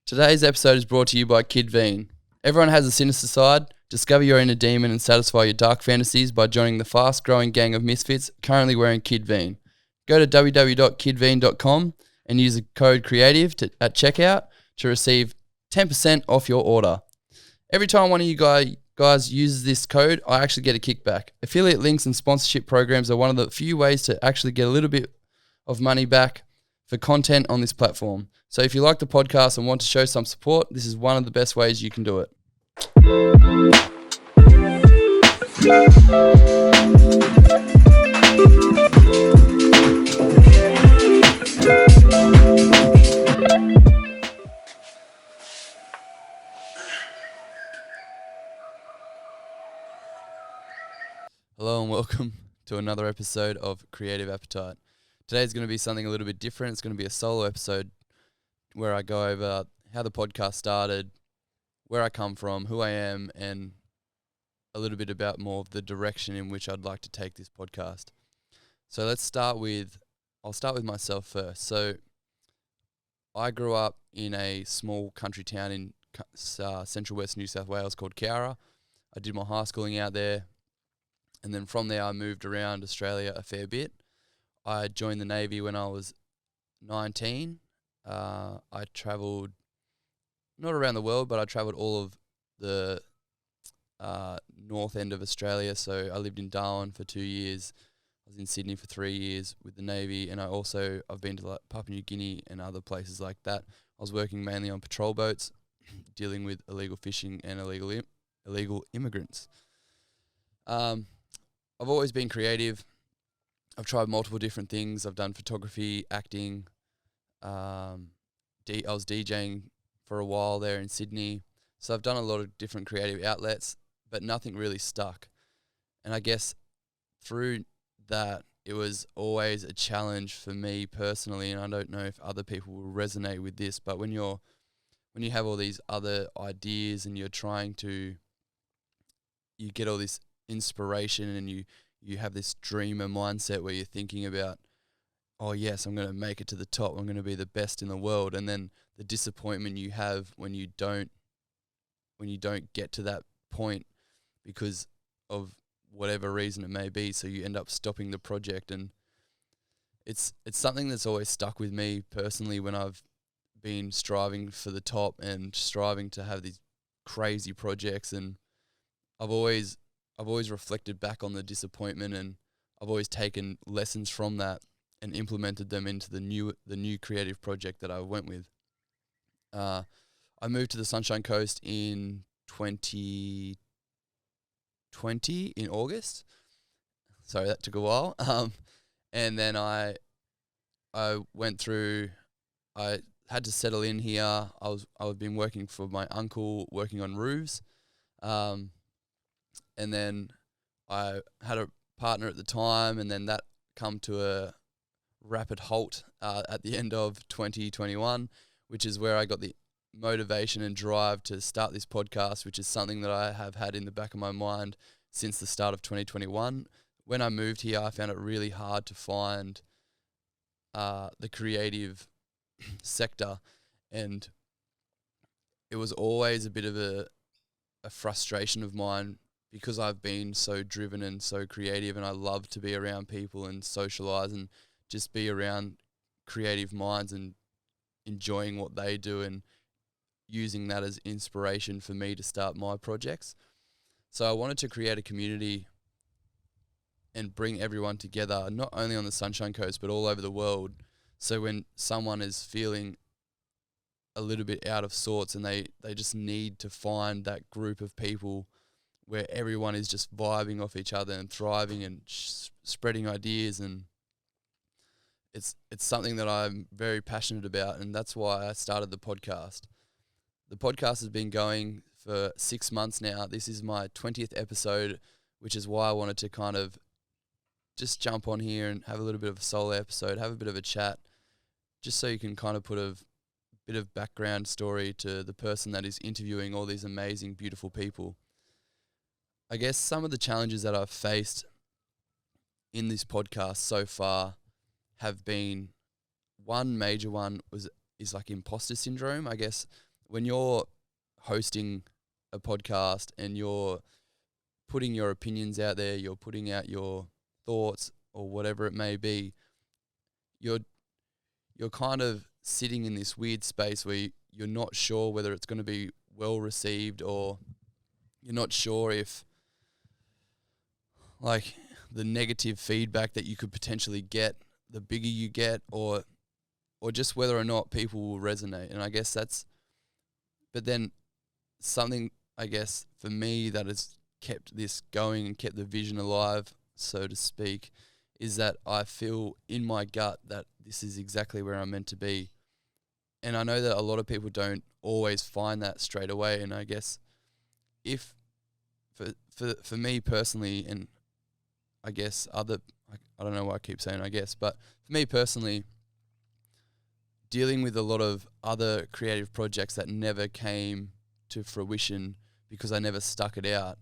Today's episode is brought to you by Kid Veen. Everyone has a sinister side. Discover your inner demon and satisfy your dark fantasies by joining the fast-growing gang of misfits currently wearing Kid Veen. Go to www.kidveen.com and use the code CREATIVE at checkout to receive 10% off your order. Every time one of you guys uses this code, I actually get a kickback. Affiliate links and sponsorship programs are one of the few ways to actually get a little bit of money back for content on this platform. So if you like the podcast and want to show some support, this is one of the best ways you can do it. Hello and welcome to another episode of Creative Appetite. Today's going to be something a little bit different. It's going to be a solo episode where I go over how the podcast started, where I come from, who I am, and a little bit about more of the direction in which I'd like to take this podcast. So I'll start with myself first. So I grew up in a small country town in central west New South Wales called Cowra. I did my high schooling out there, and then from there I moved around Australia a fair bit. I joined the Navy when I was 19. I travelled, not around the world, but I travelled all of the north end of Australia. So I lived in Darwin for 2 years. I was in Sydney for 3 years with the Navy, and I've been to like Papua New Guinea and other places like that. I was working mainly on patrol boats, dealing with illegal fishing and illegal immigrants. I've always been creative. I've tried multiple different things. I've done photography, acting. I was DJing for a while there in Sydney. So I've done a lot of different creative outlets, but nothing really stuck. And I guess through that, it was always a challenge for me personally, and I don't know if other people will resonate with this, but when you have all these other ideas and you get all this inspiration and you have this dreamer mindset where you're thinking about, oh yes, I'm going to make it to the top, I'm going to be the best in the world, and then the disappointment you have when you don't get to that point because of whatever reason it may be, so you end up stopping the project. And it's something that's always stuck with me personally when I've been striving for the top and striving to have these crazy projects, and I've always reflected back on the disappointment, and I've always taken lessons from that and implemented them into the new creative project that I went with. I moved to the Sunshine Coast in 2020 in August. Sorry, that took a while. And then I went through. I had to settle in here. I've been working for my uncle, working on roofs. And then I had a partner at the time, and then that come to a rapid halt at the end of 2021, which is where I got the motivation and drive to start this podcast, which is something that I have had in the back of my mind since the start of 2021. When I moved here, I found it really hard to find the creative sector, and it was always a bit of a frustration of mine because I've been so driven and so creative, and I love to be around people and socialize and just be around creative minds and enjoying what they do and using that as inspiration for me to start my projects. So I wanted to create a community and bring everyone together, not only on the Sunshine Coast, but all over the world. So when someone is feeling a little bit out of sorts and they just need to find that group of people where everyone is just vibing off each other and thriving and spreading ideas, and it's something that I'm very passionate about, and that's why I started the podcast. The podcast has been going for 6 months now. This is my 20th episode, which is why I wanted to kind of just jump on here and have a little bit of a solo episode, have a bit of a chat, just so you can kind of put a bit of background story to the person that is interviewing all these amazing, beautiful people. I guess some of the challenges that I've faced in this podcast so far have been, one major one is like imposter syndrome. I guess when you're hosting a podcast and you're putting your opinions out there, you're putting out your thoughts or whatever it may be, you're kind of sitting in this weird space where you're not sure whether it's going to be well received, or you're not sure if like the negative feedback that you could potentially get, the bigger you get, or just whether or not people will resonate. And I guess but then something, I guess, for me that has kept this going and kept the vision alive, so to speak, is that I feel in my gut that this is exactly where I'm meant to be. And I know that a lot of people don't always find that straight away. And I guess if for me personally, and I guess I don't know why I keep saying I guess, but for me personally, dealing with a lot of other creative projects that never came to fruition because I never stuck it out,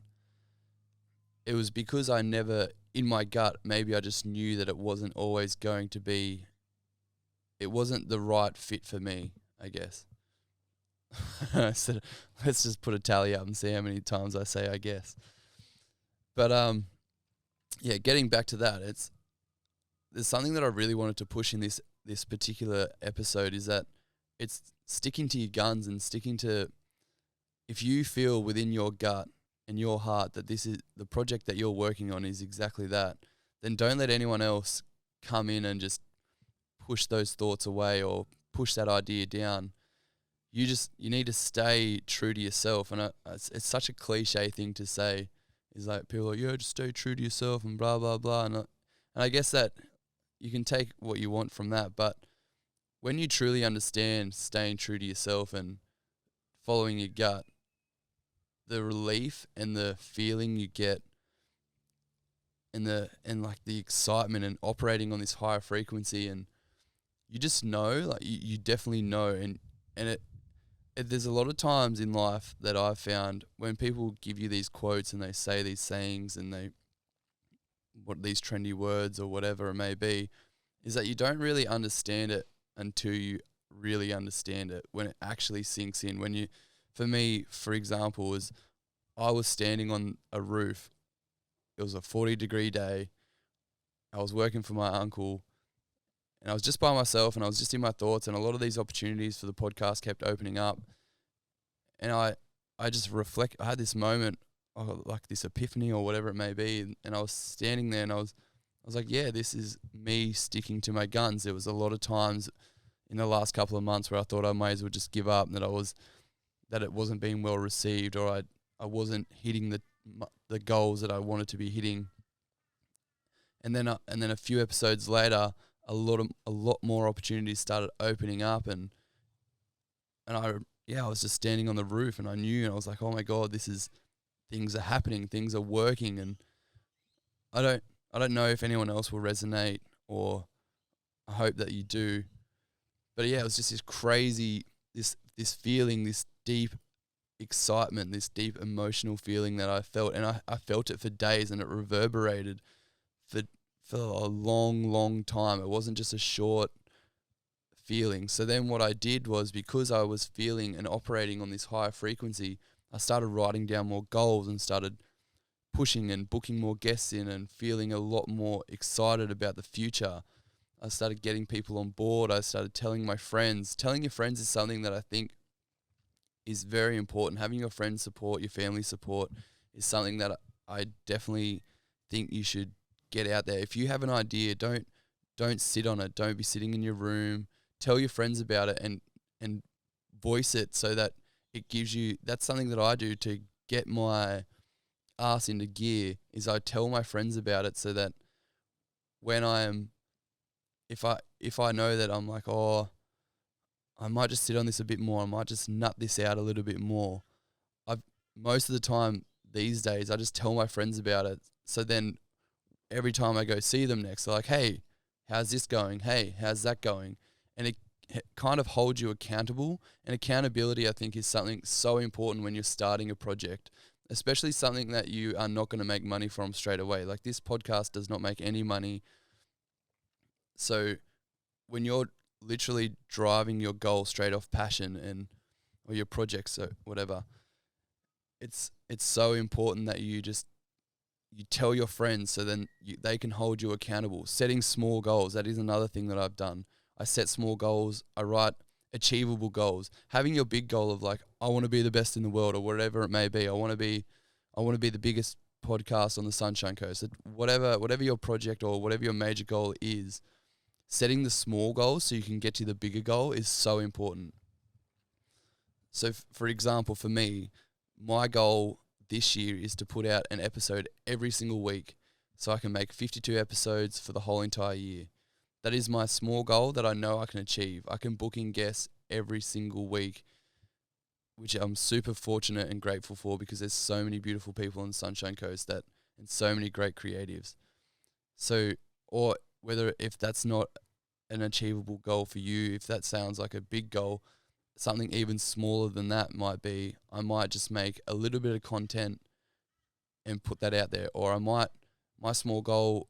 it was because I never, in my gut, maybe I just knew that it wasn't always going to be, it wasn't the right fit for me, I guess. So let's just put a tally up and see how many times I say I guess. But yeah, getting back to that, there's something that I really wanted to push in this particular episode, is that it's sticking to your guns and sticking to, if you feel within your gut and your heart that this is the project that you're working on is exactly that, then don't let anyone else come in and just push those thoughts away or push that idea down. You need to stay true to yourself. And it's such a cliche thing to say, is like people are like, yeah, just stay true to yourself and blah, blah, blah. And I guess that you can take what you want from that. But when you truly understand staying true to yourself and following your gut, the relief and the feeling you get and like the excitement and operating on this higher frequency, and you just know, like you definitely know. And there's a lot of times in life that I've found when people give you these quotes and they say these sayings and these trendy words or whatever it may be, is that you don't really understand it until you really understand it, when it actually sinks in. For me, for example, I was standing on a roof. It was a 40-degree day. I was working for my uncle, and I was just by myself, and I was just in my thoughts, and a lot of these opportunities for the podcast kept opening up. And I just reflect. I had this moment, like this epiphany or whatever it may be, and I was standing there, and I was like, yeah, this is me sticking to my guns. There was a lot of times in the last couple of months where I thought I may as well just give up, and that it wasn't being well received, or I wasn't hitting the goals that I wanted to be hitting. And then a few episodes later, a lot more opportunities started opening up, and I was just standing on the roof, and I knew, and I was like, oh my God, things are happening, things are working. And I don't know if anyone else will resonate, or I hope that you do. But yeah, it was just this crazy, this feeling, this deep excitement, this deep emotional feeling that I felt, and I felt it for days, and it reverberated for a long time. It wasn't just a short feeling. So then what I did was, because I was feeling and operating on this higher frequency, I started writing down more goals and started pushing and booking more guests in and feeling a lot more excited about the future. I started getting people on board. I started telling my friends. Telling your friends is something that I think is very important. Having your friends support, your family support, is something that I definitely think you should get out there. If you have an idea, don't sit on it. Don't be sitting in your room. Tell your friends about it and voice it, so that it gives you, that's something that I do to get my ass into gear, is I tell my friends about it, so that when if I know that I'm like, oh, I might just sit on this a bit more, I might just nut this out a little bit more. Most of the time these days, I just tell my friends about it. So then every time I go see them next, they're like, hey, how's this going? Hey, how's that going? And it kind of holds you accountable. And accountability, I think, is something so important when you're starting a project, especially something that you are not going to make money from straight away. Like, this podcast does not make any money. So when you're literally driving your goal straight off passion, and or your projects or whatever, it's so important that you tell your friends, so then they can hold you accountable. Setting small goals, that is another thing that I've done. I set small goals. I write achievable goals. Having your big goal of like, I want to be the best in the world or whatever it may be. I want to be the biggest podcast on the Sunshine Coast. Whatever your project or whatever your major goal is, setting the small goals so you can get to the bigger goal is so important. So, for example, for me, my goal this year is to put out an episode every single week so I can make 52 episodes for the whole entire year. That is my small goal that I know I can achieve. I can book in guests every single week, which I'm super fortunate and grateful for, because there's so many beautiful people on the Sunshine Coast and so many great creatives. So, or whether if that's not an achievable goal for you, if that sounds like a big goal, something even smaller than that might be, I might just make a little bit of content and put that out there. Or another small goal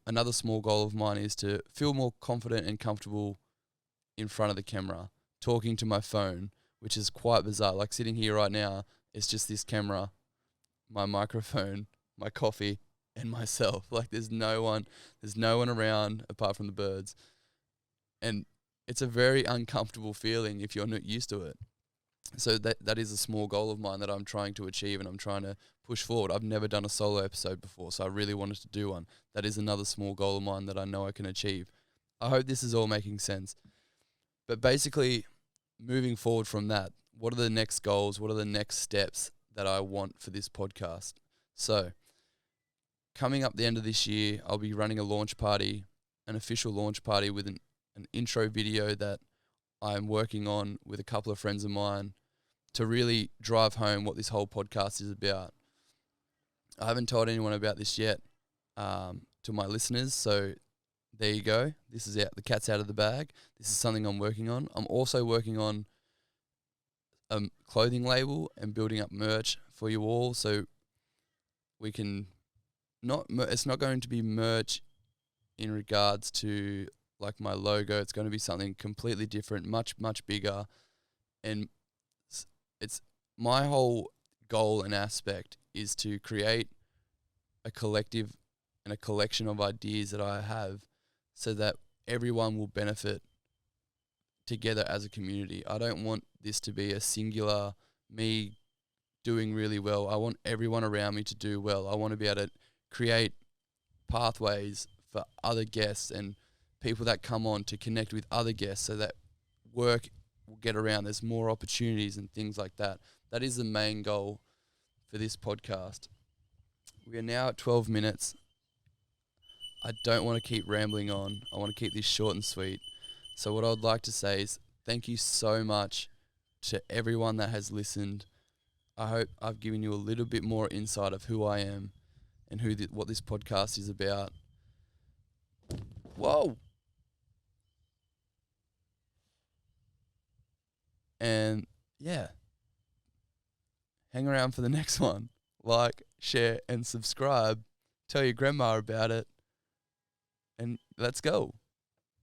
of mine is to feel more confident and comfortable in front of the camera, talking to my phone, which is quite bizarre. Like sitting here right now, it's just this camera, my microphone, my coffee, and myself. Like there's no one around apart from the birds. And it's a very uncomfortable feeling if you're not used to it. So that is a small goal of mine that I'm trying to achieve and I'm trying to push forward. I've never done a solo episode before, so I really wanted to do one. That is another small goal of mine that I know I can achieve. I hope this is all making sense. But basically, moving forward from that, what are the next goals? What are the next steps that I want for this podcast? So, coming up the end of this year, I'll be running a launch party, an official launch party with an intro video that I'm working on with a couple of friends of mine to really drive home what this whole podcast is about. I haven't told anyone about this yet to my listeners, so there you go. This is out. The cat's out of the bag. This is something I'm working on. I'm also working on a clothing label and building up merch for you all, so we can it's not going to be merch in regards to like my logo. It's going to be something completely different, much bigger, and it's my whole goal and aspect is to create a collective and a collection of ideas that I have so that everyone will benefit together as a community. I don't want this to be a singular me doing really well. I want everyone around me to do well. I want to be able to create pathways for other guests and people that come on to connect with other guests so that work will get around. There's more opportunities and things like that. That is the main goal for this podcast. We are now at 12 minutes. I don't want to keep rambling on. I want to keep this short and sweet. So what I would like to say is thank you so much to everyone that has listened. I hope I've given you a little bit more insight of who I am and what this podcast is about. Whoa! And yeah, hang around for the next one. Like, share, and subscribe. Tell your grandma about it. And let's go.